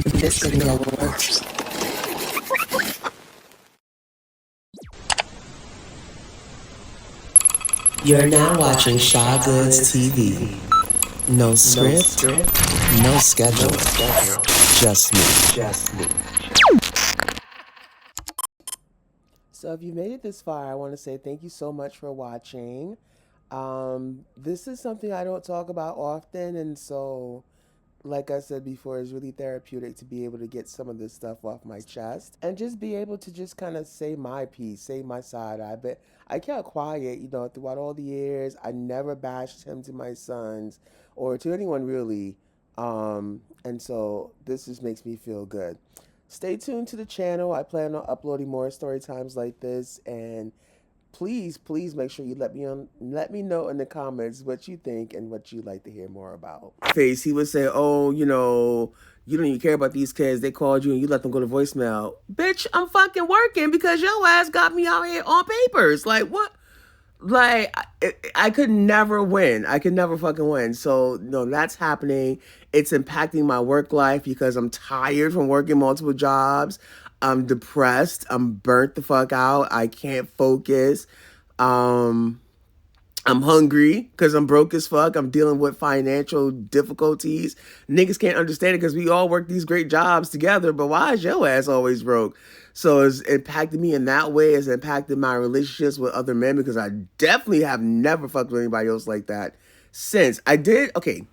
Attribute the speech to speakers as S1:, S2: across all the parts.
S1: This video works. You're now watching Shaw Goods TV. No script, no schedule, just me. So if you made it this far, I want to say thank you so much for watching. This is something I don't talk about often, and so like I said before, it's really therapeutic to be able to get some of this stuff off my chest and just be able to just kind of say my piece, say my side. I kept quiet, throughout all the years. I never bashed him to my sons or to anyone really. And so this just makes me feel good. Stay tuned to the channel. I plan on uploading more story times like this, and please make sure you let me know in the comments what you think and what you'd like to hear more about. Face, he would say, "Oh, you don't even care about these kids. They called you and you let them go to voicemail." Bitch, I'm fucking working because your ass got me out here on papers. Like what? Like I could never win. I could never fucking win. So no, that's happening. It's impacting my work life because I'm tired from working multiple jobs. I'm depressed. I'm burnt the fuck out. I can't focus. I'm hungry because I'm broke as fuck. I'm dealing with financial difficulties. Niggas can't understand it because we all work these great jobs together, but why is your ass always broke? So it's impacted me in that way. It's impacted my relationships with other men because I definitely have never fucked with anybody else like that since. I did, okay.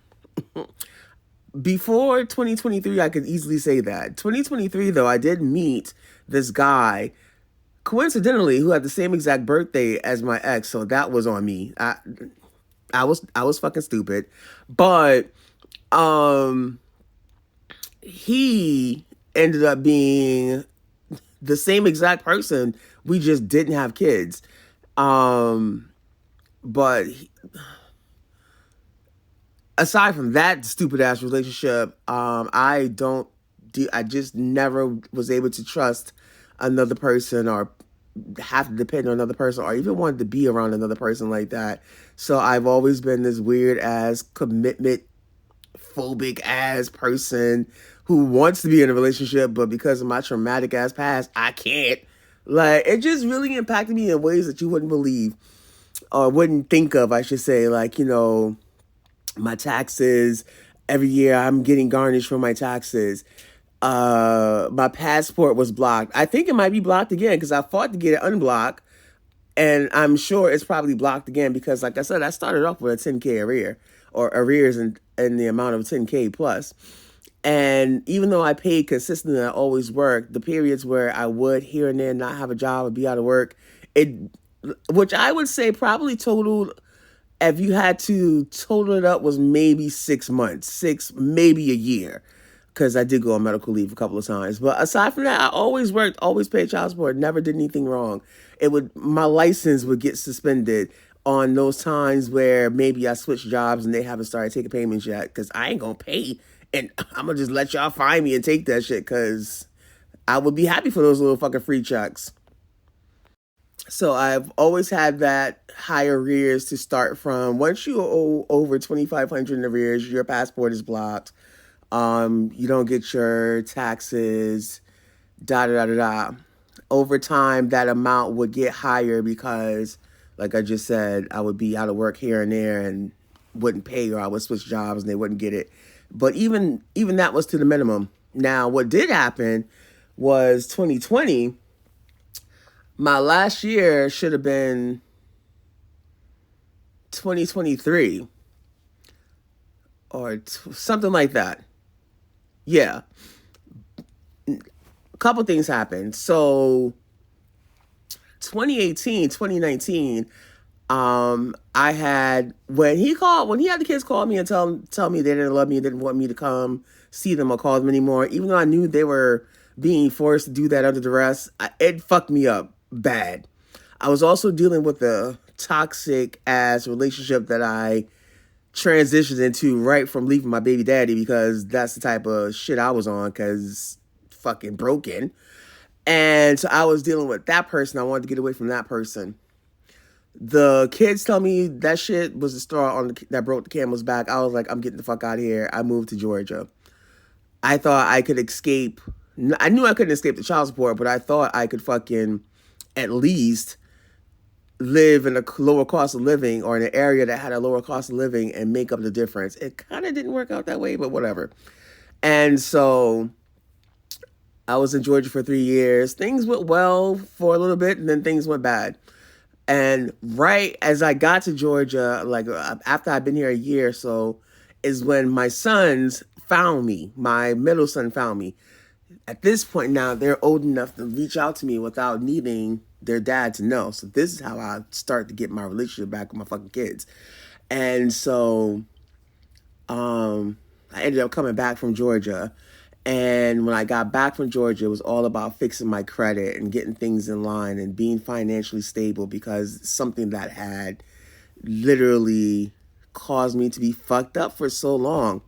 S1: Before 2023, I could easily say that. 2023, though, I did meet this guy, coincidentally, who had the same exact birthday as my ex, so that was on me. I was fucking stupid. But he ended up being the same exact person. We just didn't have kids. But aside from that stupid ass relationship, I just never was able to trust another person or have to depend on another person or even wanted to be around another person like that. So I've always been this weird ass commitment phobic ass person who wants to be in a relationship, but because of my traumatic ass past, I can't. Like, it just really impacted me in ways that you wouldn't believe or wouldn't think of, I should say. Like, my taxes, every year I'm getting garnished for my taxes. My passport was blocked. I think it might be blocked again because I fought to get it unblocked, and I'm sure it's probably blocked again because, like I said, I started off with a 10K arrear or arrears in the amount of 10K plus. And even though I paid consistently and I always worked, the periods where I would here and there not have a job or be out of work, which I would say probably totaled, if you had to total it up, was maybe 6 months, maybe a year, because I did go on medical leave a couple of times. But aside from that, I always worked, always paid child support, never did anything wrong. My license would get suspended on those times where maybe I switched jobs and they haven't started taking payments yet, because I ain't gonna pay, and I'm gonna just let y'all find me and take that shit, because I would be happy for those little fucking free checks. So I've always had that high arrears to start from. Once you owe over 2,500 in arrears, your passport is blocked. You don't get your taxes, da da da da da. Over time, that amount would get higher because, like I just said, I would be out of work here and there and wouldn't pay, or I would switch jobs and they wouldn't get it. But even that was to the minimum. Now, what did happen was 2020. My last year should have been 2023 or something like that. Yeah. A couple things happened. So 2018, 2019, I had, when he had the kids call me and tell me they didn't love me, didn't want me to come see them or call them anymore, even though I knew they were being forced to do that under duress, it fucked me up bad. I was also dealing with a toxic ass relationship that I transitioned into right from leaving my baby daddy, because that's the type of shit I was on, because fucking broken. And so I was dealing with that person. I wanted to get away from that person. The kids tell me that shit was the straw that broke the camel's back. I was like, I'm getting the fuck out of here. I moved to Georgia. I thought I could escape. I knew I couldn't escape the child support, but I thought I could fucking at least live in a lower cost of living or in an area that had a lower cost of living and make up the difference. It kind of didn't work out that way, but whatever. And so I was in Georgia for 3 years. Things went well for a little bit, and then things went bad. And right as I got to Georgia, like after I'd been here a year or so, is when my sons found me. My middle son found me. At this point now, they're old enough to reach out to me without needing their dad to know. So this is how I start to get my relationship back with my fucking kids. And so I ended up coming back from Georgia. And when I got back from Georgia, it was all about fixing my credit and getting things in line and being financially stable, because something that had literally caused me to be fucked up for so long.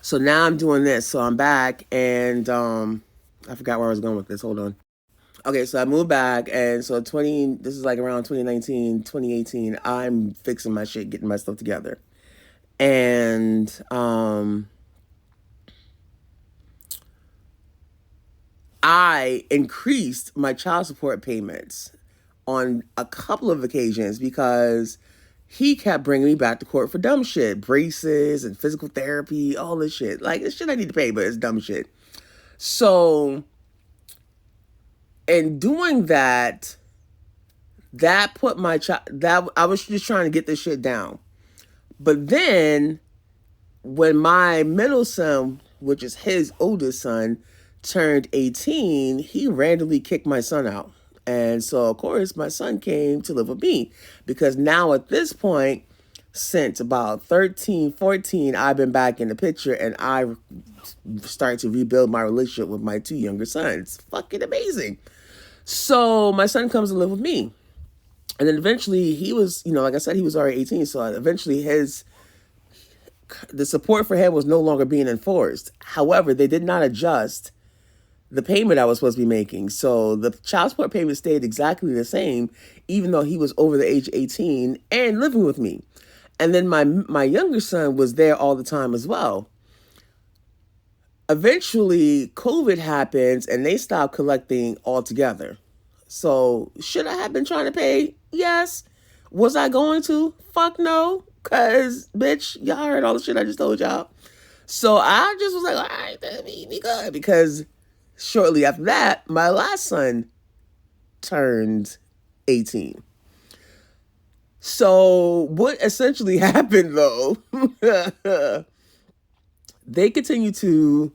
S1: So now I'm doing this. So I'm back, and I forgot where I was going with this. Hold on. Okay, so I moved back, and so this is like around 2019, 2018, I'm fixing my shit, getting my stuff together. And I increased my child support payments on a couple of occasions because he kept bringing me back to court for dumb shit. Braces and physical therapy, all this shit. Like, it's shit I need to pay, but it's dumb shit. So, in doing that, that put my child, that I was just trying to get this shit down. But then, when my middle son, which is his oldest son, turned 18, he randomly kicked my son out. And so, of course, my son came to live with me, because now at this point, since about 13, 14, I've been back in the picture, and I started to rebuild my relationship with my two younger sons. Fucking amazing. So my son comes to live with me. And then eventually he was, like I said, he was already 18. So eventually the support for him was no longer being enforced. However, they did not adjust the payment I was supposed to be making. So the child support payment stayed exactly the same, even though he was over the age of 18 and living with me. And then my younger son was there all the time as well. Eventually, COVID happens and they stopped collecting altogether. So should I have been trying to pay? Yes. Was I going to? Fuck no. Because, bitch, y'all heard all the shit I just told y'all. So I just was like, all right, that'd be good. Because shortly after that, my last son turned 18. So what essentially happened, though, they continue to,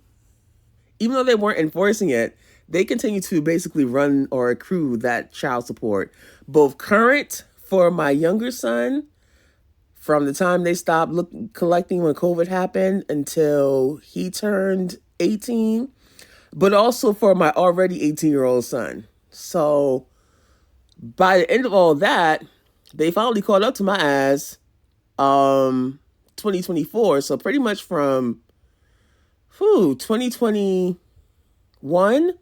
S1: even though they weren't enforcing it, they continue to basically run or accrue that child support, both current for my younger son from the time they stopped collecting when COVID happened until he turned 18, but also for my already 18-year-old son. So by the end of all that, they finally caught up to my ass 2024. So pretty much from 2021,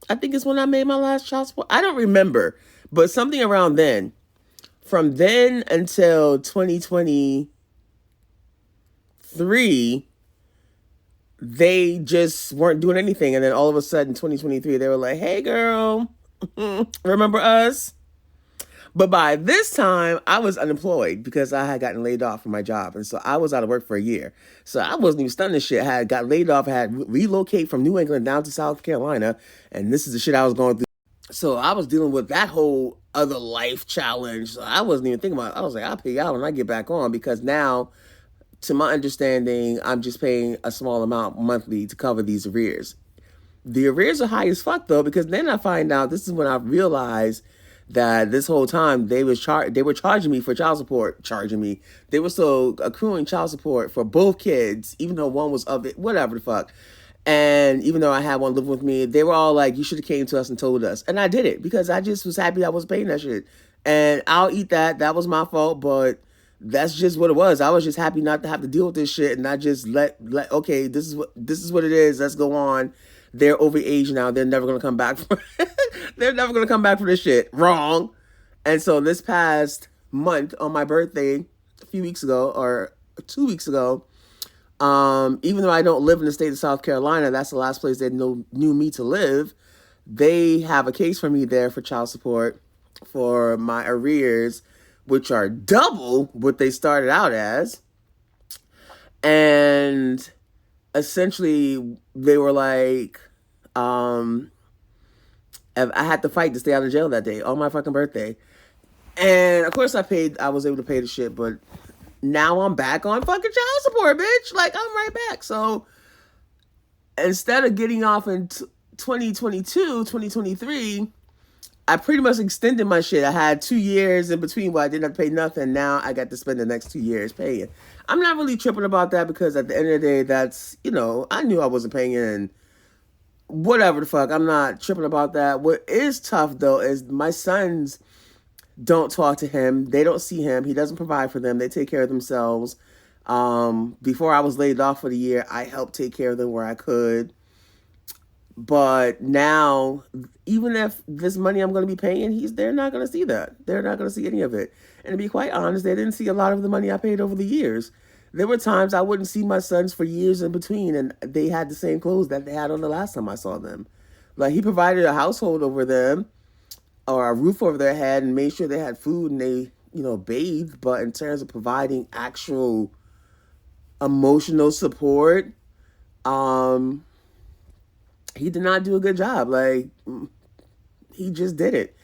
S1: I think is when I made my last child support. I don't remember, but something around then. From then until 2023, they just weren't doing anything. And then all of a sudden, 2023, they were like, hey, girl, remember us? But by this time, I was unemployed because I had gotten laid off from my job. And so I was out of work for a year. So I wasn't even studying this shit. I had got laid off, had relocated from New England down to South Carolina. And this is the shit I was going through. So I was dealing with that whole other life challenge. So I wasn't even thinking about it. I was like, I'll pay out when I get back on, because now, to my understanding, I'm just paying a small amount monthly to cover these arrears. The arrears are high as fuck, though, because then I find out, this is when I realized that this whole time they were charging me for child support. They were still accruing child support for both kids, even though one was of it, whatever the fuck. And even though I had one living with me, they were all like, you should have came to us and told us. And I did it because I just was happy I was paying that shit. And I'll eat that. That was my fault, but that's just what it was. I was just happy not to have to deal with this shit. And I just okay, this is what it is. Let's go on. They're over age now. They're never going to come back. They're never going to come back for this shit. Wrong. And so this past month on my birthday, a few weeks ago or 2 weeks ago, Even though I don't live in the state of South Carolina, that's the last place they knew me to live. They have a case for me there for child support for my arrears, which are double what they started out as. And essentially, they were like, I had to fight to stay out of jail that day on my fucking birthday. And of course, I was able to pay the shit, but now I'm back on fucking child support, bitch. Like, I'm right back. So instead of getting off in 2022, 2023, I pretty much extended my shit. I had 2 years in between where I didn't have to pay nothing. Now I got to spend the next 2 years paying. I'm not really tripping about that because at the end of the day, that's, I knew I wasn't paying in. Whatever the fuck. I'm not tripping about that. What is tough, though, is my sons don't talk to him. They don't see him. He doesn't provide for them. They take care of themselves. Before I was laid off for the year, I helped take care of them where I could. But now, even if this money I'm going to be paying, they're not going to see that. They're not going to see any of it. And to be quite honest, they didn't see a lot of the money I paid over the years. There were times I wouldn't see my sons for years in between, and they had the same clothes that they had on the last time I saw them. Like, he provided a household over them, or a roof over their head, and made sure they had food and they, bathed. But in terms of providing actual emotional support, he did not do a good job. Like, he just did it.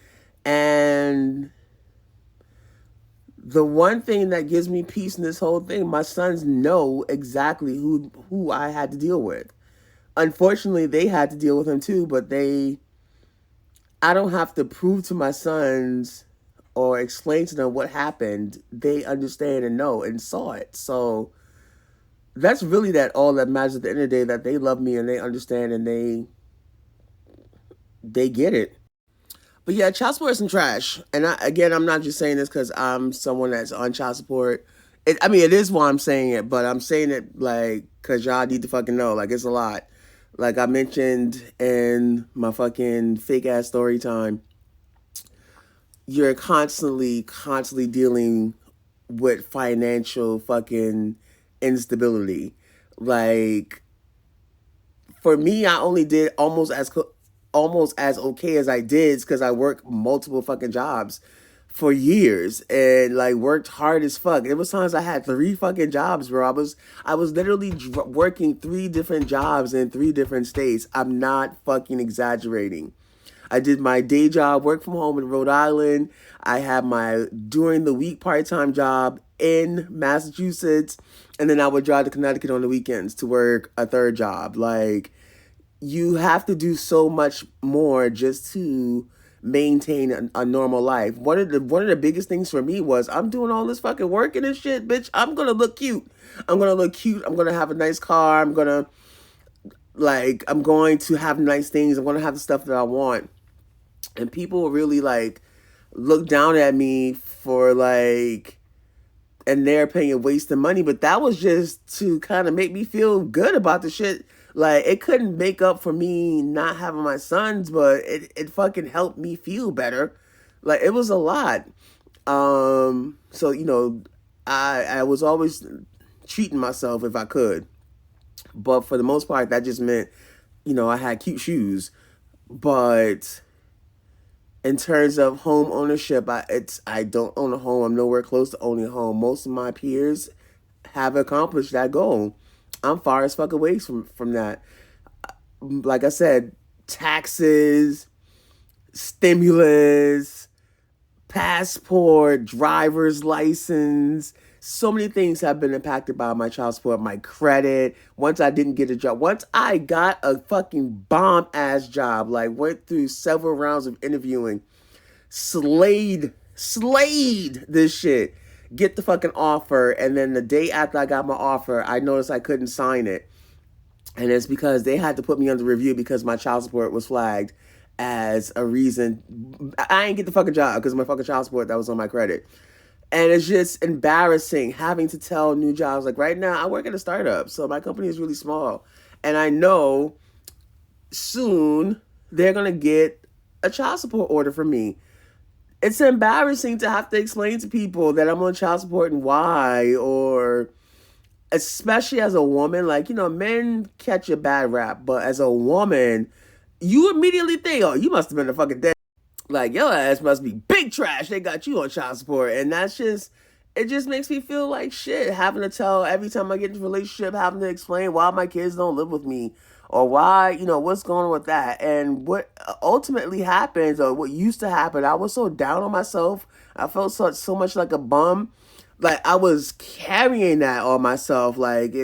S1: And the one thing that gives me peace in this whole thing, my sons know exactly who I had to deal with. Unfortunately, they had to deal with him too, but I don't have to prove to my sons or explain to them what happened. They understand and know and saw it. So that's really all that matters at the end of the day, that they love me and they understand and they get it. But yeah, child support is some trash. And I'm not just saying this because I'm someone that's on child support. It is why I'm saying it, but I'm saying it like because y'all need to fucking know. Like, it's a lot. Like I mentioned in my fucking fake ass story time, you're constantly dealing with financial fucking instability. Like, for me, I only did almost as okay as I did because I worked multiple fucking jobs for years and like worked hard as fuck. It was times I had 3 fucking jobs, bro. I was literally working 3 different jobs in 3 different states. I'm not fucking exaggerating. I did my day job, work from home in Rhode Island. I had my during the week part-time job in Massachusetts, and then I would drive to Connecticut on the weekends to work a 3rd job. Like, you have to do so much more just to maintain a normal life. One of the biggest things for me was I'm doing all this fucking work and this shit, bitch. I'm gonna look cute. I'm gonna have a nice car. I'm going to have nice things. I'm gonna have the stuff that I want. And people really like look down at me for like, and they're paying wasting money, but that was just to kind of make me feel good about the shit. Like, it couldn't make up for me not having my sons, but it fucking helped me feel better. Like, it was a lot. So, I was always treating myself if I could. But for the most part, that just meant, I had cute shoes. But in terms of home ownership, I don't own a home. I'm nowhere close to owning a home. Most of my peers have accomplished that goal. I'm far as fuck away from that. Like I said, taxes, stimulus, passport, driver's license. So many things have been impacted by my child support, my credit. Once I didn't get a job, once I got a fucking bomb ass job, like went through several rounds of interviewing, slayed this shit, get the fucking offer, and then the day after I got my offer, I noticed I couldn't sign it. And it's because they had to put me under review because my child support was flagged as a reason. I ain't get the fucking job because of my fucking child support that was on my credit. And it's just embarrassing having to tell new jobs. Like, right now, I work at a startup, so my company is really small. And I know soon they're going to get a child support order from me. It's embarrassing to have to explain to people that I'm on child support and why, or especially as a woman, like, men catch a bad rap, but as a woman, you immediately think, oh, you must have been a fucking dead. Like, your ass must be big trash. They got you on child support. And that's just, it just makes me feel like shit, having to tell every time I get into a relationship, having to explain why my kids don't live with me, or why, what's going on with that. And what ultimately happens, or what used to happen, I was so down on myself. I felt so much like a bum. Like, I was carrying that on myself. Like,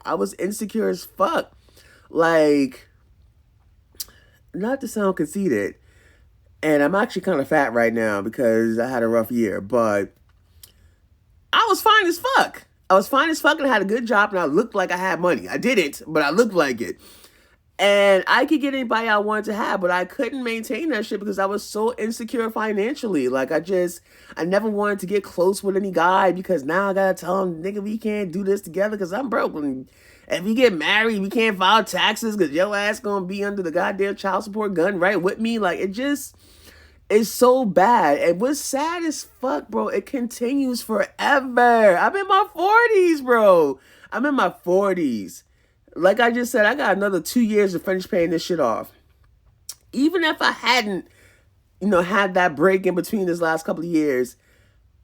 S1: I was insecure as fuck. Like, not to sound conceited, and I'm actually kind of fat right now because I had a rough year, but I was fine as fuck. I was fine as fuck and I had a good job and I looked like I had money. I didn't, but I looked like it. And I could get anybody I wanted to have, but I couldn't maintain that shit because I was so insecure financially. Like, I never wanted to get close with any guy because now I gotta tell him, nigga, we can't do this together because I'm broke. And if we get married, we can't file taxes because your ass gonna be under the goddamn child support gun right with me. Like, it's so bad. And what's sad as fuck, bro, it continues forever. I'm in my 40s, bro. I'm in my 40s. Like I just said, I got another 2 years to finish paying this shit off. Even if I hadn't, had that break in between this last couple of years,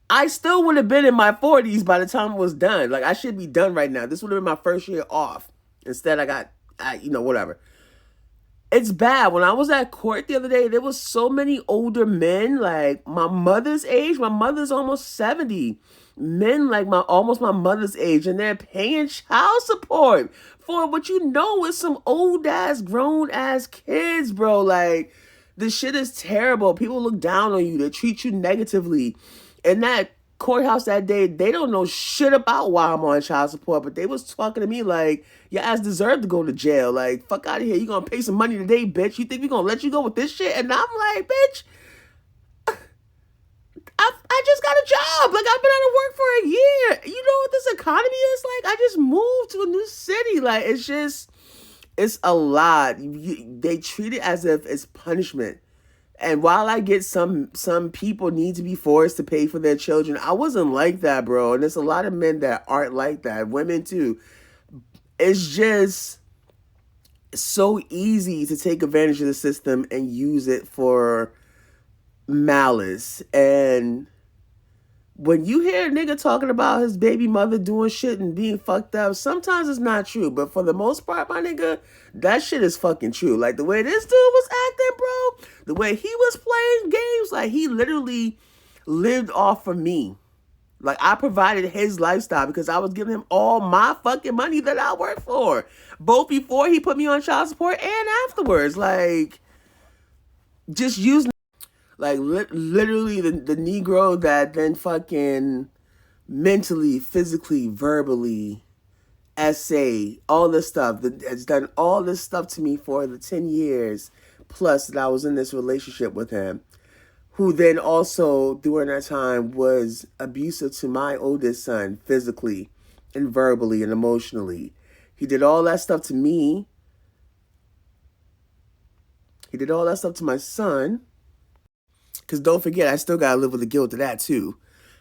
S1: I still would have been in my 40s by the time it was done. Like, I should be done right now. This would have been my first year off. Instead, whatever. It's bad. When I was at court the other day, there was so many older men, like my mother's age. My mother's almost 70. Men like almost my mother's age, and they're paying child support for what is some old ass, grown ass kids, bro. Like, this shit is terrible. People look down on you. They treat you negatively. And that courthouse that day, they don't know shit about why I'm on child support, but they was talking to me like, your ass deserve to go to jail. Like, fuck out of here. You gonna pay some money today, bitch. You think we gonna let you go with this shit? And I'm like, bitch, I just got a job. Like, I've been out of work for a year. You know what this economy is like? I just moved to a new city. Like, it's a lot. They treat it as if it's punishment. And while I get some people need to be forced to pay for their children, I wasn't like that, bro. And there's a lot of men that aren't like that. Women too. It's just so easy to take advantage of the system and use it for malice. And when you hear a nigga talking about his baby mother doing shit and being fucked up, sometimes it's not true. But for the most part, my nigga, that shit is fucking true. Like, the way this dude was acting, bro, the way he was playing games, like, he literally lived off of me. Like, I provided his lifestyle because I was giving him all my fucking money that I worked for. Both before he put me on child support and afterwards. Like, just using... Like, literally the Negro that then fucking mentally, physically, verbally, essay, all this stuff, that has done all this stuff to me for the 10 years plus that I was in this relationship with him, who then also, during that time, was abusive to my oldest son, physically and verbally and emotionally. He did all that stuff to me. He did all that stuff to my son. Because don't forget, I still got to live with the guilt of that, too.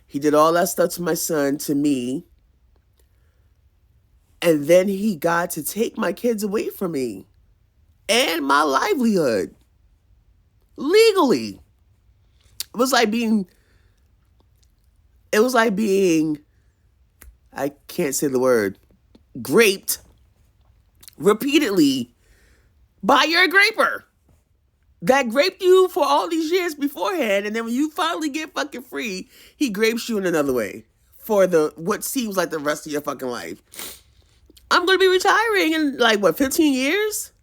S1: He did all that stuff to my son, to me. And then he got to take my kids away from me. And my livelihood. Legally. It was like being, I can't say the word, graped repeatedly by your graper. That graped you for all these years beforehand, and then when you finally get fucking free, he grapes you in another way for what seems like the rest of your fucking life. I'm going to be retiring in 15 years?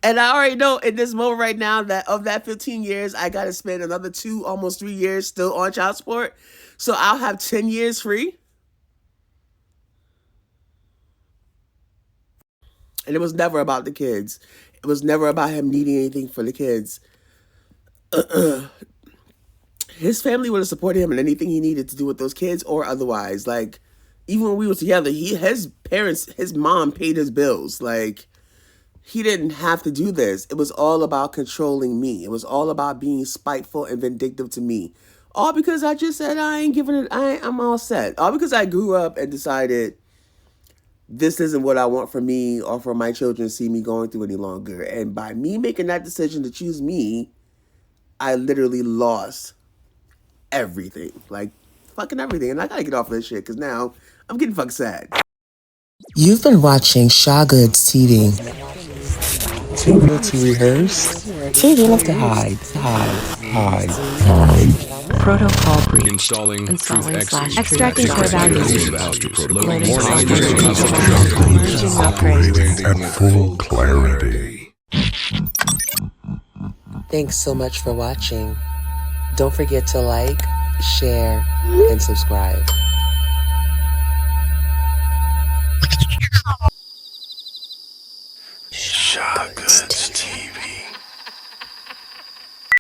S1: And I already know in this moment right now that of that 15 years, I got to spend another 2, almost 3 years still on child support. So I'll have 10 years free. And it was never about the kids. It was never about him needing anything for the kids. His family would have supported him in anything he needed to do with those kids or otherwise. Like, even when we were together, his parents, his mom paid his bills. Like, he didn't have to do this. It was all about controlling me. It was all about being spiteful and vindictive to me. All because I just said I ain't giving it. I'm all set. All because I grew up and decided this isn't what I want for me or for my children to see me going through any longer. And by me making that decision to choose me, I literally lost everything. Like, fucking everything. And I gotta get off of this shit because now I'm getting fucking sad.
S2: You've been watching Shaw Goods TV.
S3: Too little to rehearse?
S2: Too little
S3: To hide.
S4: Protocol breach.
S5: Installing
S4: Truth
S5: extracting core values.
S4: Loading
S5: Warning.
S4: Merging upgrades.
S3: At full clarity.
S2: Thanks so much for watching. Don't forget to like, share, and subscribe. Shaw Goods TV.